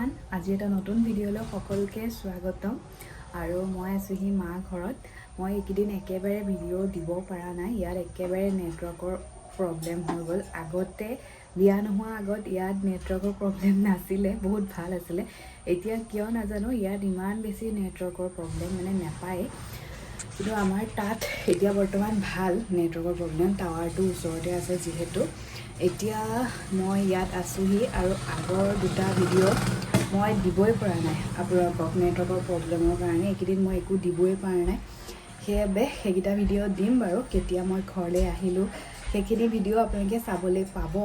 Everyone আজি এটা নতুন ভিডিঅ'লৈ সকলোকে স্বাগতম আৰু মই আছোহি মা ঘৰত মই এইকেইদিন একেবাৰে ভিডিঅ' দিব পৰা নাই ইয়াত একেবাৰে নেটৱৰ্কৰ প্ৰব্লেম হৈ গ'ল আগতে বিয়া নোহোৱা আগত ইয়াত নেটৱৰ্কৰ প্ৰব্লেম নাছিলে বহুত ভাল আছিলে এতিয়া কিয় নাজানো ইয়াত ইমান বেছি নেটৱৰ্কৰ প্ৰব্লেম মানে নাপায় কিন্তু আমাৰ তাত এতিয়া বৰ্তমান ভাল নেটৱৰ্কৰ প্ৰব্লেম টাৱাৰটো ওচৰতে আছে যিহেতু এতিয়া মই ইয়াত আছোহি আৰু আগৰ দুটা ভিডিঅ' মই দিবই পৰা নাই আপোনালোকক নেটৱৰ্কৰ প্ৰব্লেমৰ কাৰণে এইকেইদিন মই একো দিবই পৰা নাই সেইবাবে সেইকেইটা ভিডিঅ' দিম বাৰু কেতিয়া মই ঘৰলৈ আহিলোঁ সেইখিনি ভিডিঅ' আপোনালোকে চাবলৈ পাব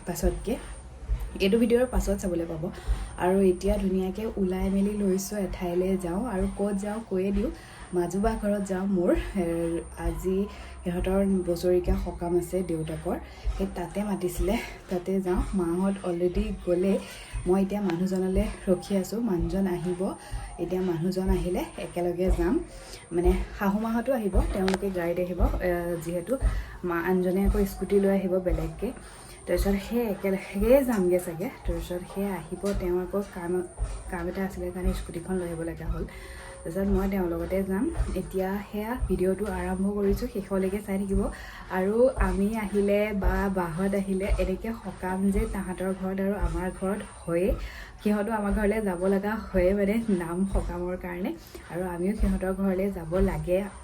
পাছতকৈ এইটো ভিডিঅ'ৰ পাছত চাবলৈ পাব আৰু এতিয়া ধুনীয়াকৈ ওলাই মেলি লৈছোঁ এঠাইলৈ যাওঁ আৰু ক'ত যাওঁ কৈয়ে দিওঁ মাজুবা ঘৰত যাওঁ মোৰ আজি সিহঁতৰ বছৰেকীয়া সকাম আছে দেউতাকৰ সেই তাতে মাতিছিলে তাতে যাওঁ মাহঁত অলৰেডি গ'লে মই এতিয়া মানুহজনলৈ ৰখি আছোঁ মানুহজন আহিব এতিয়া মানুহজন আহিলে একেলগে যাম মানে শাহু মাহঁতো আহিব তেওঁলোকে গাড়ীত আহিব যিহেতু মা আনজনে আকৌ স্কুটি লৈ আহিব বেলেগকৈ তাৰপিছত সেই একেলগে যামগৈ চাগে তাৰপিছত সেই আহিব তেওঁ আকৌ কাম এটা আছিলে কাৰণে স্কুটিখন লৈ আহিব লগা হ'ল তাৰপিছত মই তেওঁৰ লগতে যাম এতিয়া সেয়া ভিডিঅ'টো আৰম্ভ কৰিছোঁ শেষলৈকে চাই থাকিব আৰু আমি আহিলে বা বাহঁত আহিলে এনেকৈ সকাম যে তাহাঁতৰ ঘৰত আৰু আমাৰ ঘৰত হয়ে সিহঁতো আমাৰ ঘৰলৈ যাব লগা হয়ে মানে নাম সকামৰ কাৰণে আৰু আমিও সিহঁতৰ ঘৰলৈ যাব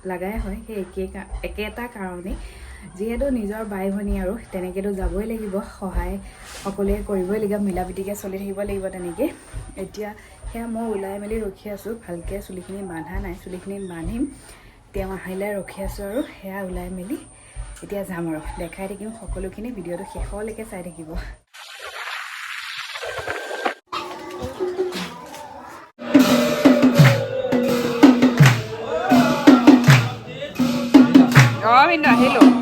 লাগাই হয় সেই একেটা কাৰণেই যিহেতু নিজৰ বাই ভনী আৰু তেনেকৈতো যাবই লাগিব সহায় সকলোৱে কৰিবই লাগিব মিলা প্ৰীতিকৈ চলি থাকিব লাগিব তেনেকৈ এতিয়া সেয়া মই ওলাই মেলি ৰখি আছোঁ ভালকৈ চুলিখিনি বান্ধা নাই চুলিখিনি বান্ধিম তেওঁ আহিলে ৰখি আছোঁ আৰু সেয়া ওলাই মেলি এতিয়া যাম আৰু দেখাই থাকিম সকলোখিনি ভিডিঅ'টো শেষলৈকে চাই থাকিব আহিলোঁ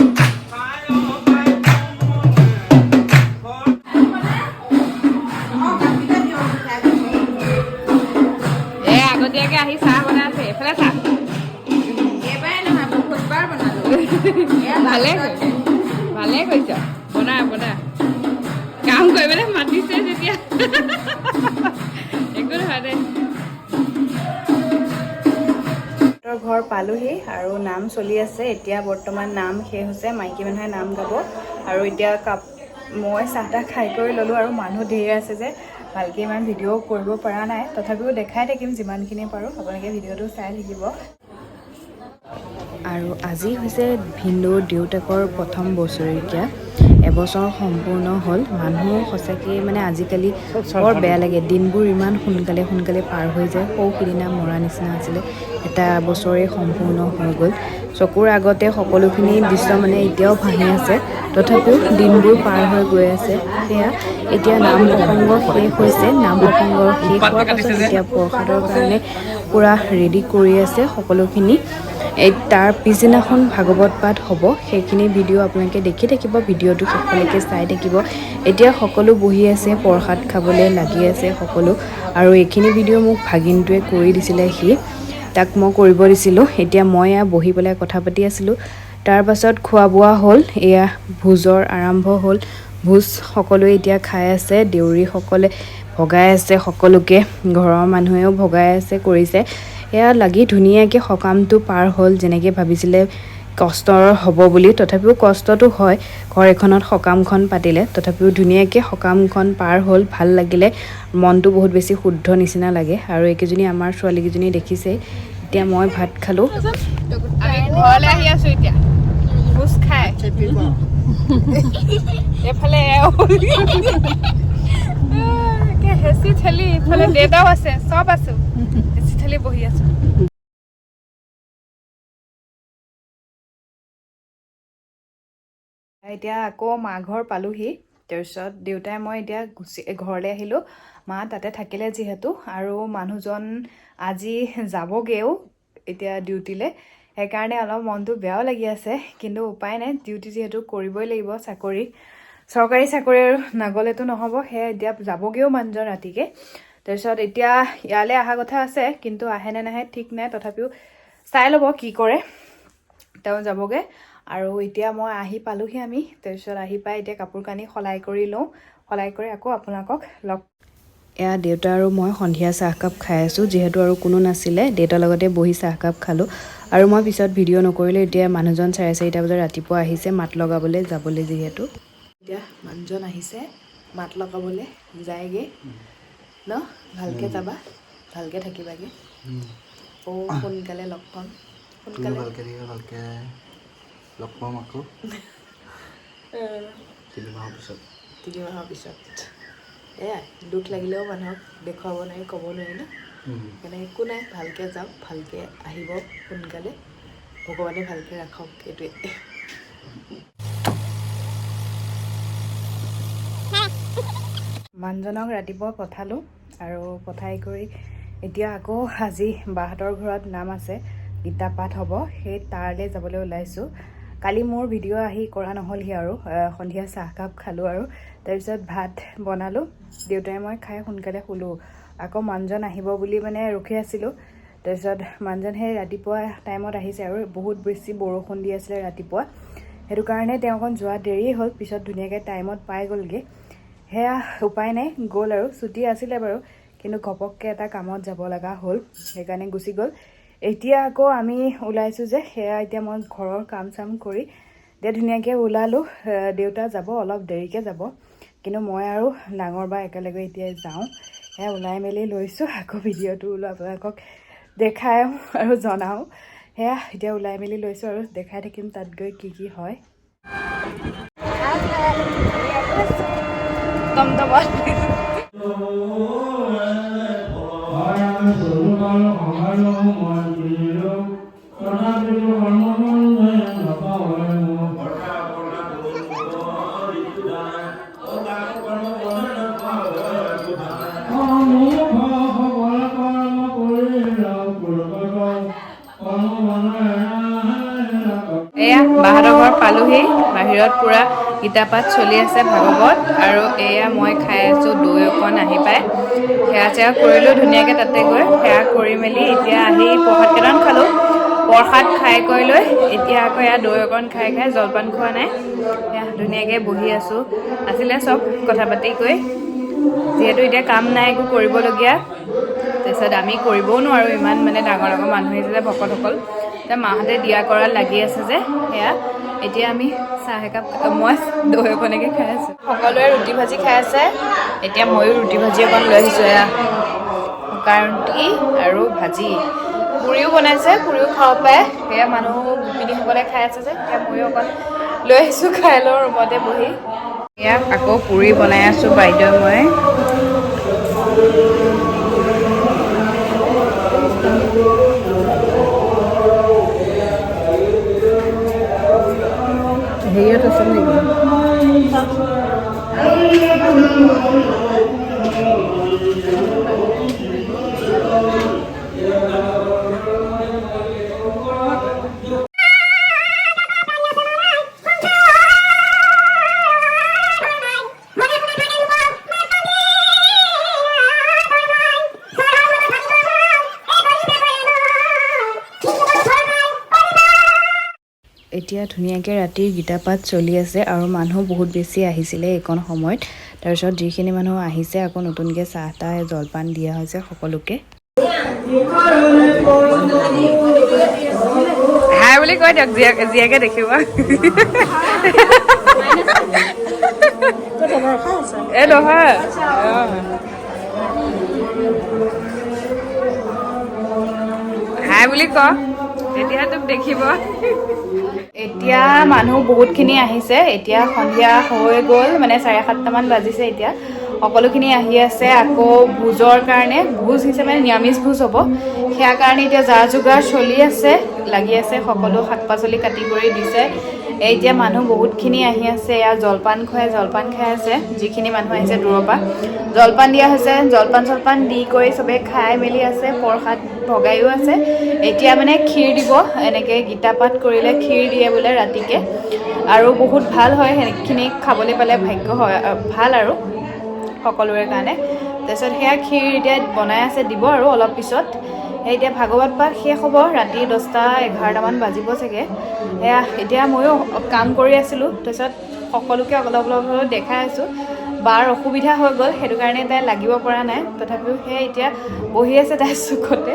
আগতীয়াকৈ আহি চাহ বনাই আছে এইফালে চাহ ভালে কৰিছ বনা কাম কৰিবলৈ মাতিছে যেতিয়া একো নহয় দে ঘৰ পালোহি আৰু নাম চলি আছে এতিয়া বৰ্তমান নাম শেষ হৈছে মাইকী মানুহে নাম গাব আৰু এতিয়া মই চাহ তাহ খাই কৰি ল'লোঁ আৰু মানুহ ধেৰ আছে যে ভালকৈ ইমান ভিডিঅ' কৰিব পৰা নাই তথাপিও দেখাই থাকিম যিমানখিনি পাৰোঁ আপোনালোকে ভিডিঅ'টো চাই থাকিব আৰু আজি হৈছে ভিনদেউৰ দেউতাকৰ প্ৰথম বছৰেকীয়া এবছৰ সম্পূৰ্ণ হ'ল মানুহ সঁচাকৈ মানে আজিকালি বৰ বেয়া লাগে দিনবোৰ ইমান সোনকালে পাৰ হৈ যায় সৌ সিদিনা মৰা নিচিনা আছিলে এটা বছৰে সম্পূৰ্ণ হৈ গ'ল চকুৰ আগতে সকলোখিনি দৃশ্য মানে এতিয়াও ভাহি আছে তথাপিও দিনবোৰ পাৰ হৈ গৈ আছে সেয়া এতিয়া নাম প্ৰসংগ শেষ হৈছে নাম প্ৰসংগ শেষ হোৱাৰ পাছত এতিয়া প্ৰসাদৰ কাৰণে পূৰা ৰেডি কৰি আছে সকলোখিনি তাৰ পিছদিনাখন ভাগৱত পাঠ হ'ব সেইখিনি ভিডিঅ' আপোনালোকে দেখি থাকিব ভিডিঅ'টো শেষলৈকে চাই থাকিব এতিয়া সকলো বহি আছে প্ৰসাদ খাবলৈ লাগি আছে সকলো আৰু এইখিনি ভিডিঅ' মোক ভাগিনটোৱে কৰি দিছিলে সি তাক মই কৰিব দিছিলোঁ এতিয়া মই বহি পেলাই কথা পাতি আছিলোঁ তাৰপাছত খোৱা বোৱা হ'ল এয়া ভোজৰ আৰম্ভ হ'ল ভোজ সকলোৱে এতিয়া খাই আছে দেউৰীসকলে ভগাই আছে সকলোকে ঘৰৰ মানুহেও ভগাই আছে কৰিছে এয়া লাগি ধুনীয়াকৈ সকামটো পাৰ হ'ল যেনেকৈ ভাবিছিলে কষ্টৰ হ'ব বুলি তথাপিও কষ্টটো হয় ঘৰ এখনত সকামখন পাতিলে তথাপিও ধুনীয়াকৈ সকামখন পাৰ হ'ল ভাল লাগিলে মনটো বহুত বেছি শুদ্ধ নিচিনা লাগে আৰু এইকেইজনী আমাৰ ছোৱালীকেইজনী দেখিছে এতিয়া মই ভাত খালোঁ আমি ঘৰলৈ আহি আছোঁ এতিয়া ভোজ খাই এইফালে হেঁচি ঠেলি ইফালে দেউতাও আছে চব আছোঁ হেঁচি ঠেলি বহি আছোঁ এতিয়া আকৌ মা ঘৰ পালোহি তাৰপিছত দেউতাই মই এতিয়া ঘৰলৈ আহিলোঁ মা তাতে থাকিলে যিহেতু আৰু মানুহজন আজি যাবগৈও এতিয়া ডিউটিলৈ সেইকাৰণে অলপ মনটো বেয়াও লাগি আছে কিন্তু উপায় নাই ডিউটি যিহেতু কৰিবই লাগিব চৰকাৰী চাকৰি আৰু নগ'লেতো নহ'ব সেয়া এতিয়া যাবগৈও মানুহজন ৰাতিকৈ তাৰপিছত এতিয়া ইয়ালৈ অহা কথা আছে কিন্তু আহে নে নাহে ঠিক নাই তথাপিও চাই ল'ব কি কৰে তেওঁ যাবগৈ আৰু এতিয়া মই আহি পালোহি আমি তাৰপিছত আহি পাই এতিয়া কাপোৰ কানি সলাই কৰি লওঁ সলাই কৰি আকৌ আপোনালোকক লগ এয়া দেউতা আৰু মই সন্ধিয়া চাহকাপ খাই আছোঁ যিহেতু আৰু কোনো নাছিলে দেউতাৰ লগতে বহি চাহকাপ খালোঁ আৰু মই পিছত ভিডিঅ' নকৰিলোঁ এতিয়া মানুহজন 4:30 বজাত ৰাতিপুৱা আহিছে মাত লগাবলৈ যাবলৈ যিহেতু এতিয়া মানুহজন আহিছে মাত লগাবলৈ যায়গৈ ন ভালকৈ যাবা ভালকৈ থাকিবাগৈ সোনকালে লগ পাম সোনকালে ভালকৈ লগ পাম আকৌ 3 মাহৰ পিছত এয়াই দুখ লাগিলেও মানুহক দেখুৱাব নোৱাৰি ক'ব নোৱাৰি ন সেইকাৰণে একো নাই ভালকৈ যাওক ভালকৈ আহিব সোনকালে ভগৱানে ভালকৈ ৰাখক এইটোৱে মানুহজনক ৰাতিপুৱা পঠালোঁ আৰু পঠাই কৰি এতিয়া আকৌ আজি বাহঁতৰ ঘৰত নাম আছে গীতা পাঠ হ'ব সেই তালৈ যাবলৈ ওলাইছোঁ কালি মোৰ ভিডিঅ' আহি কৰা নহ'লহি আৰু সন্ধিয়া চাহকাপ খালোঁ আৰু তাৰপিছত ভাত বনালোঁ দেউতাই মই খাই সোনকালে শুলোঁ আকৌ মানুহজন আহিব বুলি মানে ৰখি আছিলোঁ তাৰপিছত মানুহজন সেই ৰাতিপুৱা টাইমত আহিছে আৰু বহুত বেছি বৰষুণ দি আছিলে ৰাতিপুৱা সেইটো কাৰণে তেওঁ অকণ যোৱা দেৰি হ'ল পিছত ধুনীয়াকৈ টাইমত পাই গ'লগৈ সেয়া উপায় নাই গ'ল আৰু ছুটি আছিলে বাৰু কিন্তু ঘপককৈ এটা কামত যাব লগা হ'ল সেইকাৰণে গুচি গ'ল এতিয়া আকৌ আমি ওলাইছোঁ যে সেয়া এতিয়া মই ঘৰৰ কাম চাম কৰি এতিয়া ধুনীয়াকৈ ওলালোঁ দেউতা যাব অলপ দেৰিকৈ যাব কিন্তু মই আৰু ডাঙৰ বা একেলগে এতিয়া যাওঁ সেয়া ওলাই মেলি লৈছোঁ আকৌ ভিডিঅ'টো ওলোৱা আপোনালোকক দেখাওঁ আৰু জনাওঁ সেয়া এতিয়া ওলাই মেলি লৈছোঁ আৰু দেখাই থাকিম তাত গৈ কি হয় এয়া বাহঁতৰ ঘৰ পালোহি বাহিৰত পূৰা গীতা পাঠ চলি আছে ভাগৱত আৰু এয়া মই খাই আছোঁ দৈ অকণ আহি পাই সেয়া চেয়া কৰিলোঁ ধুনীয়াকৈ তাতে গৈ সেয়া কৰি মেলি এতিয়া আহি প্ৰসাদ কেইটামান খালোঁ প্ৰসাদ খাই কৰি লৈ এতিয়া আকৌ এয়া দৈ অকণ খাই জলপান খোৱা নাই সেয়া ধুনীয়াকৈ বহি আছোঁ আছিলে চব কথা পাতি কৈ যিহেতু এতিয়া কাম নাই একো কৰিবলগীয়া তাৰপিছত আমি কৰিবও নোৱাৰোঁ ইমান মানে ডাঙৰ ডাঙৰ মানুহ আহিছে যে ভকতসকল এতিয়া মাহঁতে দিয়া কৰাত লাগি আছে যে সেয়া এতিয়া আমি চাহ একাপ মই দৈ অকণকে খাই আছোঁ সকলোৱে ৰুটি ভাজি খাই আছে এতিয়া ময়ো ৰুটি ভাজি অকণ লৈ আহিছোঁ এয়া শুকান ৰুটি আৰু ভাজি পুৰিও বনাইছে পুৰিও খাব পাৰে সেয়া মানুহ গোপিনীসকলে খাই আছে যে এতিয়া ময়ো অকণ লৈ আহিছোঁ খাই লওঁ ৰুমতে বহি এয়া আকৌ পুৰি বনাই আছোঁ বাইদেউ মই হেৰিয়ত আছে নেকি এতিয়া ধুনীয়াকৈ ৰাতিৰ গীতা পাঠ চলি আছে আৰু মানুহ বহুত বেছি আহিছিলে এইকণ সময়ত তাৰপিছত যিখিনি মানুহ আহিছে আকৌ নতুনকৈ চাহ তাহ জলপান দিয়া হৈছে সকলোকে হাই বুলি কৈ দিয়ক জীয়াকে দেখিব এই নহয় হাই বুলি ক তেতিয়া তোক দেখিব এতিয়া মানুহ বহুতখিনি আহিছে এতিয়া সন্ধিয়া হৈ গ'ল মানে 7:30মান বাজিছে এতিয়া সকলোখিনি আহি আছে আকৌ ভোজৰ কাৰণে ভোজ হিচাপে নিৰামিষ ভোজ হ'ব সেয়া কাৰণে এতিয়া যা যোগাৰ চলি আছে লাগি আছে সকলো শাক পাচলি কাটি কৰি দিছে এতিয়া মানুহ বহুতখিনি আহি আছে এয়া জলপান খাই আছে যিখিনি মানুহ আহিছে দূৰৰ পৰা জলপান দিয়া হৈছে জলপান দি কৰি চবে খাই মেলি আছে প্ৰসাদ ভগাইও আছে এতিয়া মানে ক্ষীৰ দিব এনেকৈ গীতা পাঠ কৰিলে ক্ষীৰ দিয়ে বোলে ৰাতিকে আৰু বহুত ভাল হয় সেইখিনি খাবলৈ পালে ভাগ্য হয় ভাল আৰু সকলোৰে কাৰণে তাৰপিছত সেয়া ক্ষীৰ এতিয়া বনাই আছে দিব আৰু অলপ পিছত সেই এতিয়া ভাগৱত পাঠ শেষ হ'ব ৰাতি 10-11মান বাজিব চাগে সেয়া এতিয়া ময়ো কাম কৰি আছিলোঁ তাৰপিছত সকলোকে অলপ অলপ দেখাই আছোঁ বাৰ অসুবিধা হৈ গ'ল, সেইটো কাৰণে তাই লাগিব পৰা নাই। তথাপিও সেয়া এতিয়া বহি আছে তাইৰ চুকতে।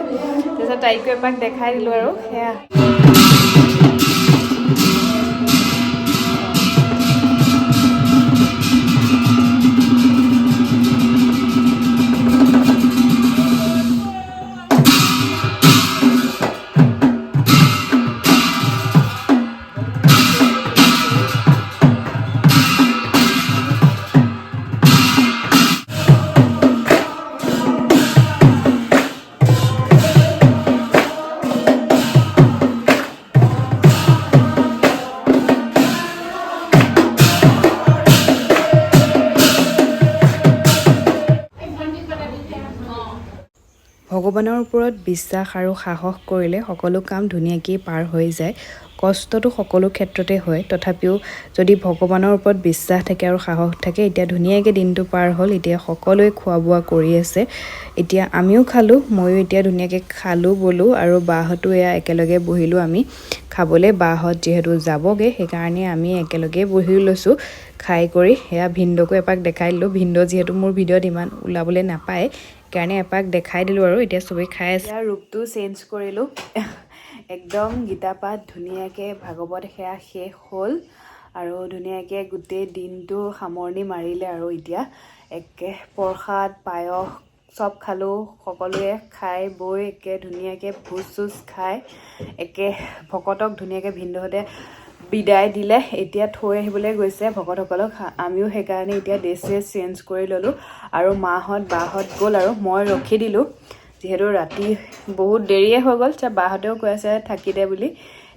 তাৰপিছত তাইকো এপাক দেখাই দিলোঁ আৰু সেয়া। ভগৱানৰ ওপৰত বিশ্বাস আৰু সাহস কৰিলে সকলো কাম ধুনীয়াকৈ পাৰ হৈ যায়। কষ্টটো সকলো ক্ষেত্ৰতে হয়, তথাপিও যদি ভগৱানৰ ওপৰত বিশ্বাস থাকে আৰু সাহস থাকে, এতিয়া ধুনীয়াকৈ দিনটো পাৰ হ'ল। এতিয়া সকলোৱে খোৱা বোৱা কৰি আছে। এতিয়া আমিও খালোঁ, ময়ো এতিয়া ধুনীয়াকৈ খালোঁ বলোঁ আৰু বাহঁতো এয়া একেলগে বহিলোঁ আমি খাবলৈ। বাহঁত যিহেতু যাবগৈ, সেইকাৰণে আমি একেলগে বহি লৈছোঁ খাই কৰি। সেয়া ভিনদেউকো এপাক দেখাই দিলোঁ। ভিনদেউ যিহেতু মোৰ ভিডিঅ'ত ইমান ওলাবলৈ নাপায়, সেইকাৰণে এপাক দেখাই দিলোঁ আৰু। এতিয়া চবেই খাই আছে। ইয়াৰ ৰূপটো চেঞ্জ কৰিলোঁ, একদম গীতা পাঠ ধুনীয়াকৈ ভাগৱত সেয়া শেষ হ'ল আৰু ধুনীয়াকৈ গোটেই দিনটো সামৰণি মাৰিলে আৰু এতিয়া একে প্ৰসাদ পায়স চব খালোঁ। সকলোৱে খাই বৈ একে ধুনীয়াকৈ ভোজ চোজ খাই একে ভকতক ধুনীয়াকৈ ভিনদেউহঁতে বিদায় দিলে। এতিয়া থৈ আহিবলৈ গৈছে ভকতসকলক। আমিও সেইকাৰণে এতিয়া ড্ৰেছ চেঞ্জ কৰি ল'লোঁ আৰু মাহঁত বাহঁত গ'ল আৰু মই ৰখি দিলোঁ, যিহেতু ৰাতি বহুত দেৰিয়ে হৈ গ'ল। বাহঁতেও কৈ আছে থাকি দে বুলি,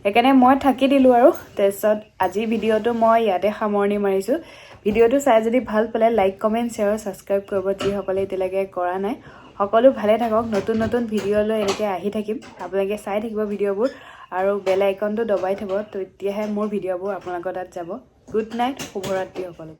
সেইকাৰণে মই থাকি দিলোঁ আৰু। তাৰপিছত আজিৰ ভিডিঅ'টো মই ইয়াতে সামৰণি মাৰিছোঁ। ভিডিঅ'টো চাই যদি ভাল পালে লাইক কমেণ্ট শ্বেয়াৰ আৰু ছাবস্ক্ৰাইব কৰিব, যিসকলে এতিয়ালৈকে কৰা নাই। সকলো ভালে থাকক, নতুন নতুন ভিডিঅ' লৈ এনেকৈ আহি থাকিম। আপোনালোকে চাই থাকিব ভিডিঅ'বোৰ আৰু বেল আইকনটো দবাই থ'ব, তেতিয়াহে মোৰ ভিডিঅ'বোৰ আপোনালোকৰ তাত যাব। গুড নাইট, শুভৰাত্ৰি সকলো।